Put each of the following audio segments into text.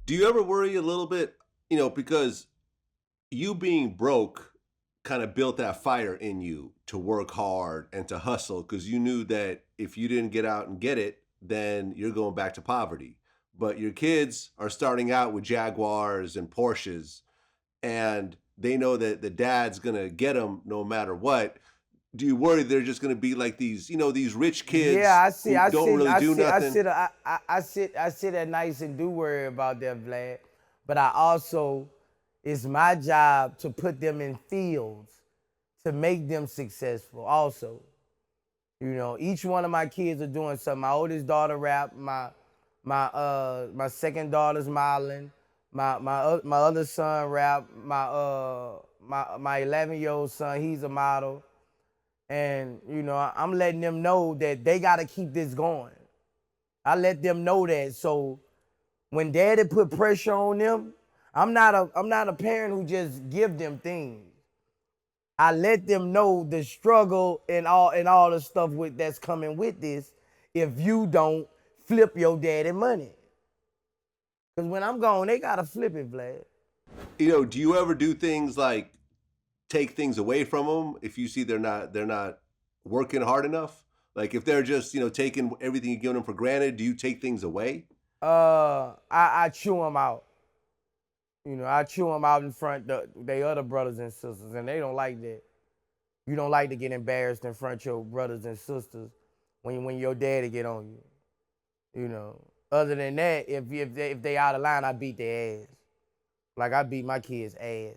Do you ever worry a little bit, because you being broke kind of built that fire in you to work hard and to hustle because you knew that if you didn't get out and get it, then you're going back to poverty. But your kids are starting out with Jaguars and Porsches, and they know that the dad's gonna get them no matter what. Do you worry they're just gonna be like these rich Yeah, kids who don't really do nothing? I sit at nights and do worry about that, Vlad. But I also, it's my job to put them in fields to make them successful. Also, each one of my kids are doing something. My oldest daughter rap. My second daughter's modeling. My other son rap. My 11-year-old son, he's a model. And, I'm letting them know that they got to keep this going. I let them know that. So when daddy put pressure on them, I'm not a parent who just give them things. I let them know the struggle and all the stuff that's coming with this if you don't flip your daddy money. Because when I'm gone, they got to flip it, Vlad. Do you ever do things like take things away from them if you see they're not working hard enough? Like if they're just taking everything you're giving them for granted, do you take things away? I chew them out. I chew them out in front of they other brothers and sisters, and they don't like that. You don't like to get embarrassed in front of your brothers and sisters when your daddy get on you. Other than that, if they out of line, I beat their ass. Like I beat my kids' ass.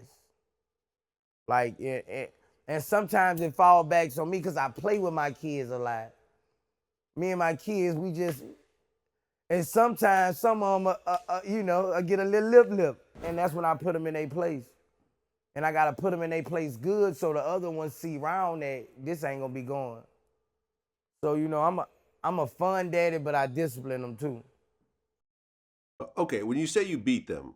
Like, and sometimes it fall back on me because I play with my kids a lot. Me and my kids, and sometimes some of them, I get a little lip. And that's when I put them in their place. And I got to put them in their place good so the other ones see around that this ain't going to be going. So, I'm a fun daddy, but I discipline them too. Okay, when you say you beat them,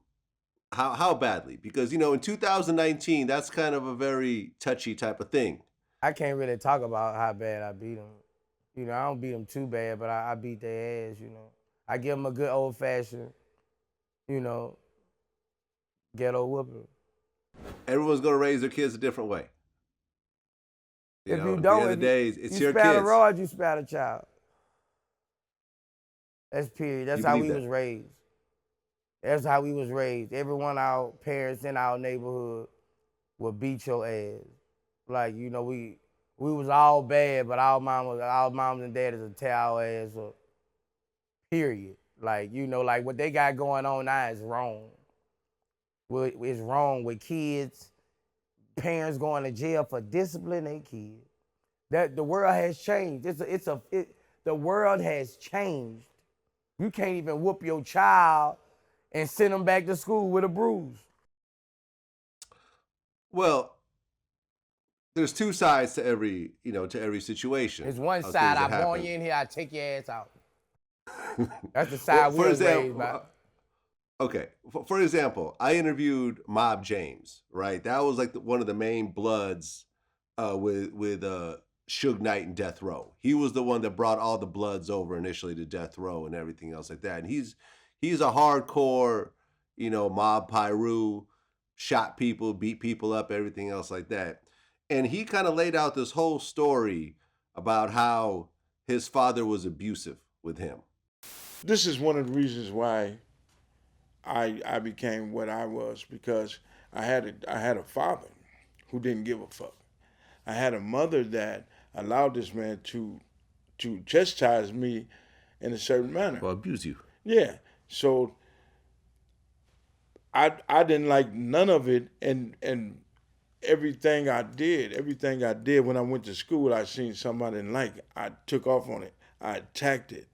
how badly? Because in 2019, that's kind of a very touchy type of thing. I can't really talk about how bad I beat them. I don't beat them too bad, but I beat their ass. I give them a good old fashioned, ghetto whooping. Everyone's gonna raise their kids a different way. If you At don't, the end of the day, it's your spat a kids. rod, you spat a child. That's period. That's how we was raised. That's how we was raised. Every one of our parents in our neighborhood would beat your ass. Like, we was all bad, but our moms and daddies would tear our ass up. Period. Like, like what they got going on now is wrong. It's wrong with kids, parents going to jail for disciplining their kids. That the world has changed. The world has changed. You can't even whoop your child and send them back to school with a bruise. Well, there's two sides to every situation. There's one side, I born you in here, I take your ass out. That's the side we're raised by. Okay, for example, I interviewed Mob James, right? That was like one of the main bloods with Suge Knight and Death Row. He was the one that brought all the bloods over initially to Death Row and everything else like that. And he's a hardcore, mob pyru, shot people, beat people up, everything else like that. And he kind of laid out this whole story about how his father was abusive with him. This is one of the reasons why I became what I was, because I had a father who didn't give a fuck. I had a mother that allowed this man to chastise me in a certain manner. Well, abuse you. Yeah. So I didn't like none of it, and everything I did when I went to school, I seen something I didn't like, I took off on it. I attacked it.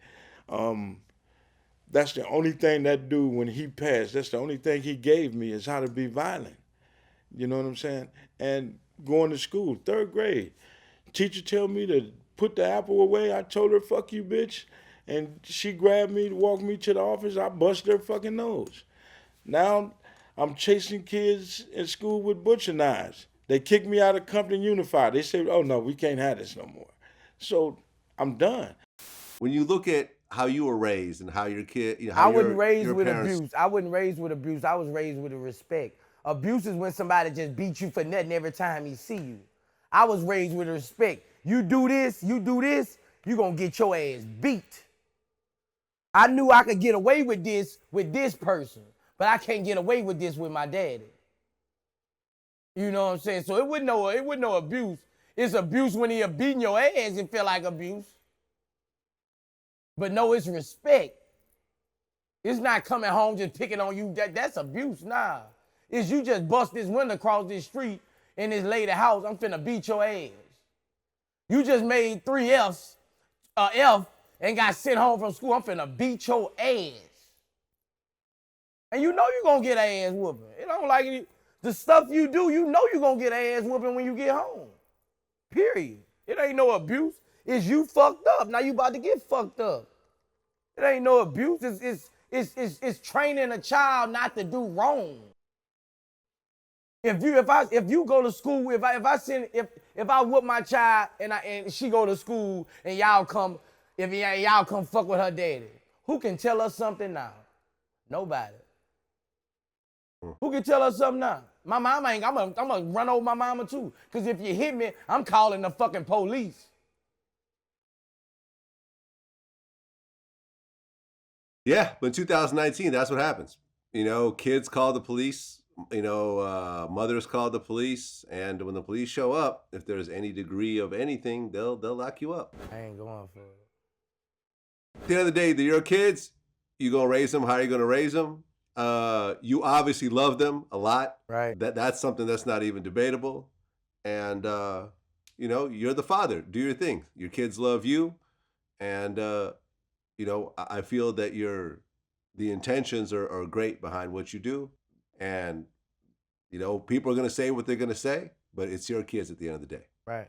That's the only thing that dude, when he passed, that's the only thing he gave me is how to be violent. You know what I'm saying? And going to school, 3rd grade, teacher tell me to put the apple away. I told her, fuck you, bitch. And she grabbed me, walked me to the office. I busted her fucking nose. Now I'm chasing kids in school with butcher knives. They kicked me out of Compton Unified. They said, oh no, we can't have this no more. So I'm done. When you look at how you were raised and how your kid, I how wasn't raised your with parents. abuse. I wasn't raised with abuse. I was raised with a respect. Abuse is when somebody just beat you for nothing every time he see you. I was raised with respect. You do this, you gonna get your ass beat. I knew I could get away with this person, but I can't get away with this with my daddy. You know what I'm saying? So it wasn't no abuse. It's abuse when he beating your ass and feel like abuse. But no, it's respect. It's not coming home just picking on you. That's abuse. Nah. It's you just bust this window across this street in this lady house. I'm finna beat your ass. You just made 3 F's, F, and got sent home from school. I'm finna beat your ass. And you know you're gonna get an ass whooping. It don't like it. The stuff you do, you know you're gonna get an ass whooping when you get home. Period. It ain't no abuse. It's you fucked up. Now you about to get fucked up. It ain't no abuse. It's training a child not to do wrong. If you go to school, if I whoop my child and she go to school and y'all come fuck with her daddy, who can tell us something now? Nobody. Who can tell us something now? My mama ain't. I'm gonna run over my mama too. Cause if you hit me, I'm calling the fucking police. Yeah, but in 2019, that's what happens. Kids call the police. Mothers call the police, and when the police show up, if there's any degree of anything, they'll lock you up. I ain't going for it. At the end of the day, they're your kids. You gonna raise them? How are you gonna raise them? You obviously love them a lot. Right. That's something that's not even debatable. And you're the father. Do your thing. Your kids love you, and I feel that the intentions are great behind what you do. And, people are going to say what they're going to say, but it's your kids at the end of the day. Right.